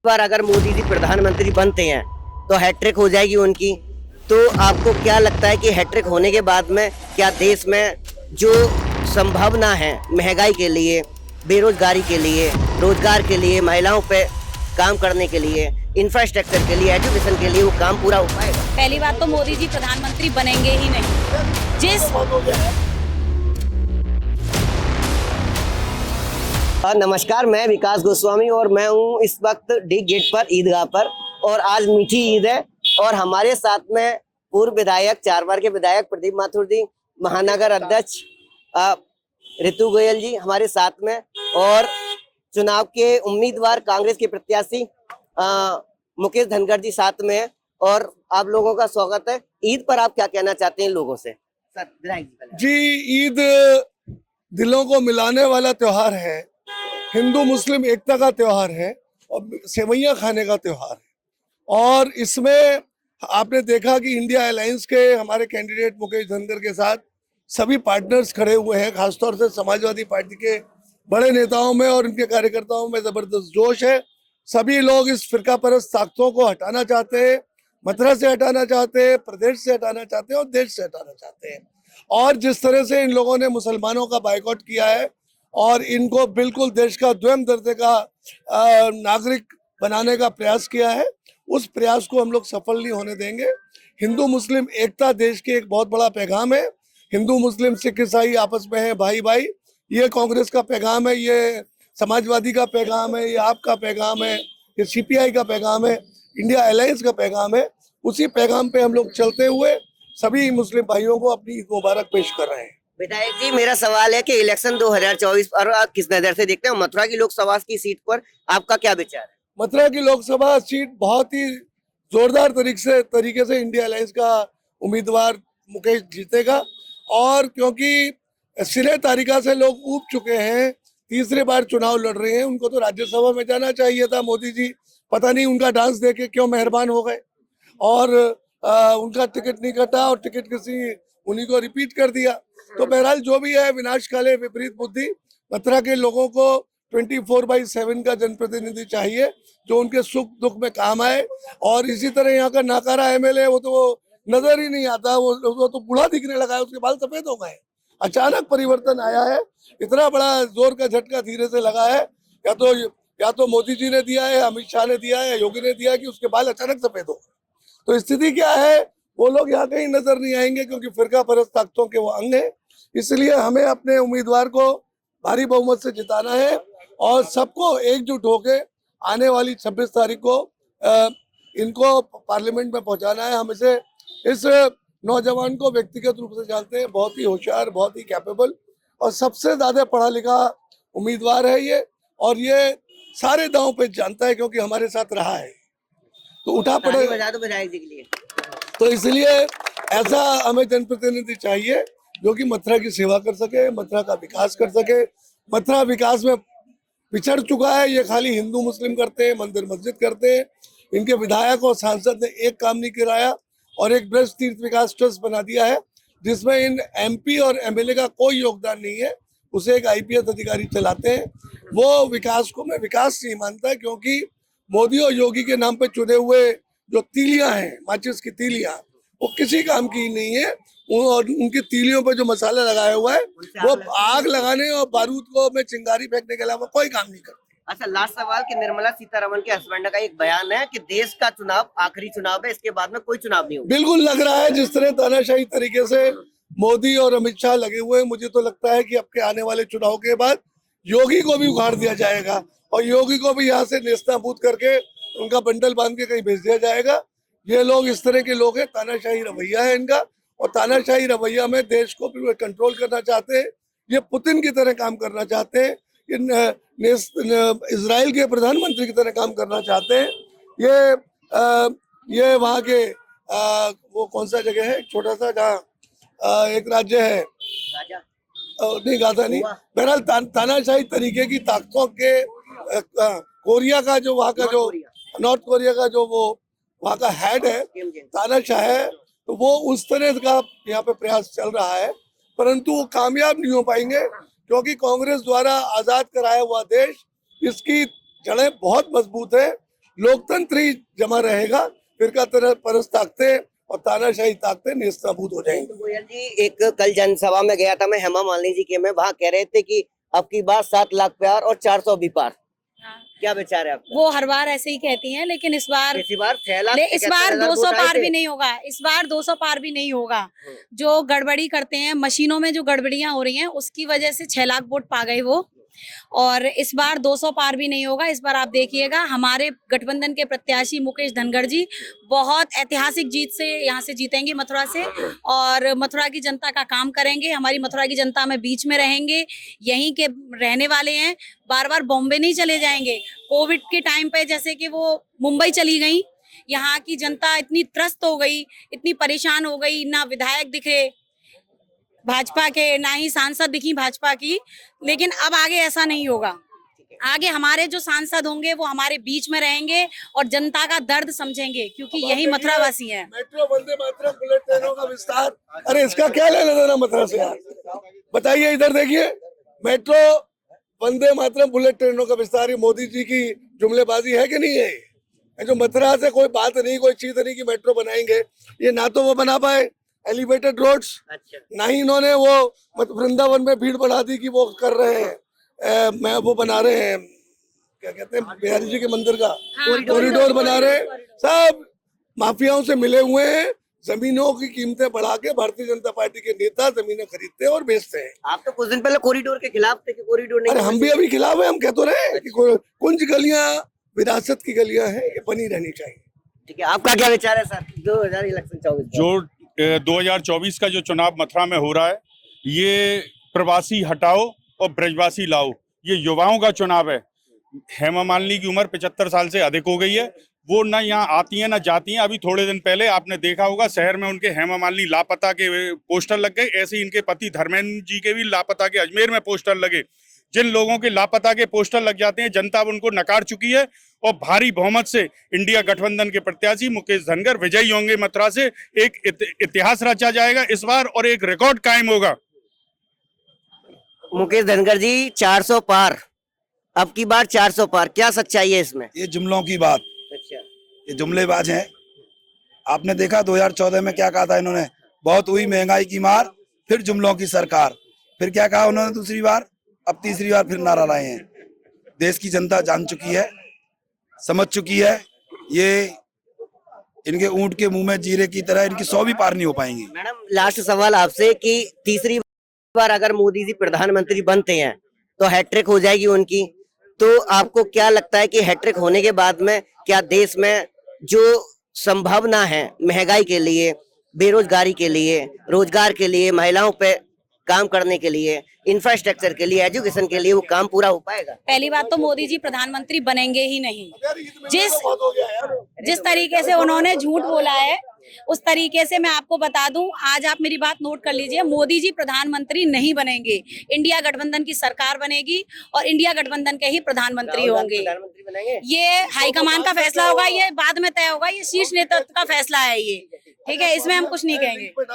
बार अगर मोदी जी प्रधानमंत्री बनते हैं तो हैट्रिक हो जाएगी उनकी। तो आपको क्या लगता है कि हैट्रिक होने के बाद में क्या देश में जो संभावना है महंगाई के लिए, बेरोजगारी के लिए, रोजगार के लिए, महिलाओं पे काम करने के लिए, इंफ्रास्ट्रक्चर के लिए, एजुकेशन के लिए वो काम पूरा हो पाएगा? पहली बात तो मोदी जी प्रधानमंत्री बनेंगे ही नहीं। जिस नमस्कार, मैं विकास गोस्वामी और मैं हूँ इस वक्त डी गेट पर ईदगाह पर। और आज मीठी ईद है और हमारे साथ में पूर्व विधायक, 4 बार के विधायक प्रदीप माथुर जी, महानगर अध्यक्ष ऋतु गोयल जी हमारे साथ में, और चुनाव के उम्मीदवार कांग्रेस के प्रत्याशी मुकेश धनखड़ जी साथ में है। और आप लोगों का स्वागत है। ईद पर आप क्या कहना चाहते हैं लोगों से? सर विधायक जी, ईद दिलों को मिलाने वाला त्योहार है, हिंदू मुस्लिम एकता का त्योहार है और सेवैयां खाने का त्योहार है। और इसमें आपने देखा कि इंडिया अलायंस के हमारे कैंडिडेट मुकेश धनखड़ के साथ सभी पार्टनर्स खड़े हुए हैं। खासतौर से समाजवादी पार्टी के बड़े नेताओं में और उनके कार्यकर्ताओं में जबरदस्त जोश है। सभी लोग इस फिरका परस्त ताकतों को हटाना चाहते हैं, मथुरा से हटाना चाहते हैं, प्रदेश से हटाना चाहते हैं और देश से हटाना चाहते हैं। और जिस तरह से इन लोगों ने मुसलमानों का बायकॉट किया है और इनको बिल्कुल देश का द्वितीय दर्जे का नागरिक बनाने का प्रयास किया है, उस प्रयास को हम लोग सफल नहीं होने देंगे। हिंदू मुस्लिम एकता देश के एक बहुत बड़ा पैगाम है। हिंदू मुस्लिम सिख ईसाई आपस में है भाई भाई, ये कांग्रेस का पैगाम है, ये समाजवादी का पैगाम है, ये आपका पैगाम है, ये सीपीआई का पैगाम है, इंडिया अलायंस का पैगाम है। उसी पैगाम पे हम लोग चलते हुए सभी मुस्लिम भाइयों को अपनी ईद मुबारक पेश कर रहे हैं। विधायक जी, मेरा सवाल है कि इलेक्शन 2024 पर आप किस नजर से देखते हैं? मथुरा की लोकसभा की सीट पर आपका क्या विचार है? मथुरा की लोकसभा सीट बहुत ही जोरदार तरीके से इंडिया अलायंस का उम्मीदवार मुकेश जीतेगा। और क्योंकि सिरे तारिका से लोग ऊब चुके हैं, तीसरी बार चुनाव लड़ रहे हैं, उनको तो राज्यसभा में जाना चाहिए था। मोदी जी पता नहीं उनका डांस देके क्यों मेहरबान हो गए और उनका टिकट नहीं कटा और टिकट किसी उन्हीं को रिपीट कर दिया। तो बहरहाल जो भी है, विनाश काले विपरीत बुद्धि। मथुरा के लोगों को 24/7 का जनप्रतिनिधि चाहिए जो उनके सुख दुख में काम आए। और इसी तरह यहाँ का नाकारा एमएलए, वो तो नजर ही नहीं आता, वो तो बूढ़ा दिखने लगा है, उसके बाल सफेद हो गए। अचानक परिवर्तन आया है, इतना बड़ा जोर का झटका धीरे से लगा है। या तो मोदी जी ने दिया है, अमित शाह ने दिया है, योगी ने दिया है कि उसके बाल अचानक सफेद हो। तो स्थिति क्या है, वो लोग यहाँ कहीं नजर नहीं आएंगे क्योंकि फिरका परस्त ताकतों के वो अंग है। इसलिए हमें अपने उम्मीदवार को भारी बहुमत से जिताना है और सबको एकजुट होके आने वाली 26 तारीख को इनको पार्लियामेंट में पहुंचाना है। हम इस नौजवान को व्यक्तिगत रूप से जानते हैं, बहुत ही होशियार, बहुत ही कैपेबल और सबसे ज्यादा पढ़ा लिखा उम्मीदवार है ये। और ये सारे दांव पे जानता है क्योंकि हमारे साथ रहा है, तो उठा पड़े बजा दो विधायक जी के लिए। तो इसलिए ऐसा हमें जनप्रतिनिधि चाहिए जो कि मथुरा की सेवा कर सके, मथुरा का विकास कर सके। मथुरा विकास में पिछड़ चुका है, ये खाली हिंदू मुस्लिम करते हैं, मंदिर मस्जिद करते हैं। इनके विधायक और सांसद ने एक काम नहीं कराया और एक ब्रज तीर्थ विकास ट्रस्ट बना दिया है जिसमें इन एमपी और एमएलए का कोई योगदान नहीं है, उसे एक आईपीएस अधिकारी चलाते हैं। वो विकास को मैं विकास नहीं मानता, क्योंकि मोदी और योगी के नाम पे चुने हुए जो तीलियां हैं, माचिस की तीलियां, वो किसी काम की नहीं है। और उनकी तीलियों पे जो मसाला लगाया हुआ है वो आग लगाने और बारूद को में चिंगारी फेंकने के अलावा कोई काम नहीं करती। अच्छा, लास्ट सवाल कि निर्मला सीतारमण के हस्बैंड का एक बयान है कि देश का चुनाव आखिरी चुनाव है, इसके बाद में कोई चुनाव नहीं होगा। बिल्कुल लग रहा है जिस तरह तानाशाही तरीके से मोदी और अमित शाह लगे हुए हैं, मुझे तो लगता है कि अब के आने वाले चुनाव के बाद योगी को भी उखाड़ दिया जाएगा और योगी को भी यहाँ से नेस्तनाबूद करके उनका बंडल बांध के कहीं भेज दिया जाएगा। ये लोग इस तरह के लोग हैं, तानाशाही रवैया है इनका और तानाशाही रवैया में देश को कंट्रोल करना चाहते हैं। ये पुतिन की तरह काम करना चाहते हैं, इजराइल के प्रधानमंत्री की तरह काम करना चाहते हैं। ये वहाँ के वो कौन सा जगह है, छोटा सा जहाँ एक राज्य है, नहीं गाजा नहीं, बहरहाल तानाशाही तरीके की ताकतों के कोरिया का जो वहाँ का जो नॉर्थ कोरिया का जो वो वहाँ का हेड है, तानाशाह है, तो वो उस तरह का यहाँ पे प्रयास चल रहा है, परंतु वो कामयाब नहीं हो पाएंगे क्योंकि कांग्रेस द्वारा आजाद कराया हुआ देश, इसकी जड़ें बहुत मजबूत है लोकतंत्र ही जमा रहेगा, फिर परस ताकते और तानाशाही ताकते नेस्तनाबूद हो जाएंगे। गोयल जी, एक कल जनसभा में गया था मैं, हेमा मालिनी जी के में, वहाँ कह रहे थे कि अब की बार 7 लाख प्यार और 400 भी पार। क्या विचार है आपका? वो हर बार ऐसे ही कहती हैं, लेकिन इस बार इस बार 6 लाख इस बार 200 वोट आए पार थे। भी नहीं होगा। इस बार 200 पार भी नहीं होगा। जो गड़बड़ी करते हैं मशीनों में, जो गड़बड़ियां हो रही हैं उसकी वजह से 6 लाख वोट पा गए वो। और इस बार 200 पार भी नहीं होगा। इस बार आप देखिएगा हमारे गठबंधन के प्रत्याशी मुकेश धनखड़ जी बहुत ऐतिहासिक जीत से यहाँ से जीतेंगे मथुरा से, और मथुरा की जनता का काम करेंगे। हमारी मथुरा की जनता में बीच में रहेंगे, यहीं के रहने वाले हैं, बार बार बॉम्बे नहीं चले जाएंगे। कोविड के टाइम पे जैसे कि वो मुंबई चली गई, यहाँ की जनता इतनी त्रस्त हो गई, इतनी परेशान हो गई, ना विधायक दिखे भाजपा के, ना ही सांसद दिखी भाजपा की। लेकिन अब आगे ऐसा नहीं होगा। आगे हमारे जो सांसद होंगे वो हमारे बीच में रहेंगे और जनता का दर्द समझेंगे, क्योंकि यही मथुरा वासी है। मेट्रो, वंदे मातरम, बुलेट ट्रेनों का विस्तार, अरे इसका क्या लेना देना मथुरा से यार? बताइए, इधर देखिए, मेट्रो, वंदे मातरम, बुलेट ट्रेनों का विस्तार, ये मोदी जी की जुमलेबाजी है कि नहीं है? ये जो मथुरा से कोई बात नहीं, कोई चीज नहीं कि मेट्रो बनाएंगे, ये ना तो वो बना पाए एलिवेटेड रोड्स, ना ही इन्होंने वो वृंदावन में भीड़ बढ़ा दी कि वो कर रहे हैं, मैं वो बना रहे हैं, क्या कहते हैं, बिहारी जी के मंदिर का कॉरिडोर बना रहे हैं। सब माफियाओं से मिले हुए हैं। जमीनों की कीमतें बढ़ा के भारतीय जनता पार्टी के नेता जमीनें खरीदते हैं और बेचते हैं। आप तो कुछ दिन पहले कॉरिडोर के खिलाफ थे कि कॉरिडोर नहीं। अरे हम भी अभी खिलाफ है, हम कह तो रहे हैं कि कुछ गलियां विरासत की गलियां हैं, ये बनी रहनी चाहिए। ठीक है, आपका क्या विचार है सर 2000 इलेक्शन 24? जो 2024 का जो चुनाव मथुरा में हो रहा है, ये प्रवासी हटाओ और ब्रजवासी लाओ, ये युवाओं का चुनाव है। हेमा मालिनी की उम्र 75 साल से अधिक हो गई है, वो ना यहाँ आती हैं ना जाती हैं। अभी थोड़े दिन पहले आपने देखा होगा शहर में उनके हेमा मालिनी लापता के पोस्टर लग गए, ऐसे ही इनके पति धर्मेंद्र जी के भी लापता के अजमेर में पोस्टर लगे। जिन लोगों के लापता के पोस्टर लग जाते हैं, जनता उनको नकार चुकी है और भारी बहुमत से इंडिया गठबंधन के प्रत्याशी मुकेश धनखड़ विजयी होंगे मथुरा से। एक इतिहास रचा जाएगा इस बार और एक रिकॉर्ड कायम होगा। मुकेश धनखड़ जी 400 पार, अब की बार 400 पार, क्या सच्चाई है इसमें? ये जुमलों की बात, अच्छा, ये जुमलेबाज हैं। आपने देखा 2014 में क्या कहा था इन्होंने, बहुत हुई महंगाई की मार, फिर जुमलों की सरकार, फिर क्या कहा उन्होंने दूसरी बार, अब तीसरी बार फिर नारा लाए हैं। देश की जनता जान चुकी है, समझ चुकी है, ये इनके ऊंट के मुंह में जीरे की तरह इनकी 100 भी पार नहीं हो पाएंगी। मैडम लास्ट सवाल आपसे कि तीसरी बार अगर मोदी जी प्रधानमंत्री बनते हैं तो हैट्रिक हो जाएगी उनकी, तो आपको क्या लगता है कि हैट्रिक होने के बाद में क्या देश में जो संभावना है महंगाई के लिए, बेरोजगारी के लिए, रोजगार के लिए, महिलाओं पे काम करने के लिए, इंफ्रास्ट्रक्चर के लिए, एजुकेशन के लिए, वो काम पूरा हो पाएगा? पहली बात तो मोदी जी प्रधानमंत्री बनेंगे ही नहीं। जिस तरीके से उन्होंने झूठ बोला है, उस तरीके से मैं आपको बता दूं, आज आप मेरी बात नोट कर लीजिए, मोदी जी प्रधानमंत्री नहीं बनेंगे। इंडिया गठबंधन की सरकार बनेगी और इंडिया गठबंधन के ही प्रधानमंत्री होंगे। प्रधानमंत्री बनेंगे? ये हाईकमान का फैसला होगा, ये बाद में तय होगा, ये शीर्ष नेतृत्व का फैसला है ये। ठीक है, इसमें हम कुछ नहीं कहेंगे।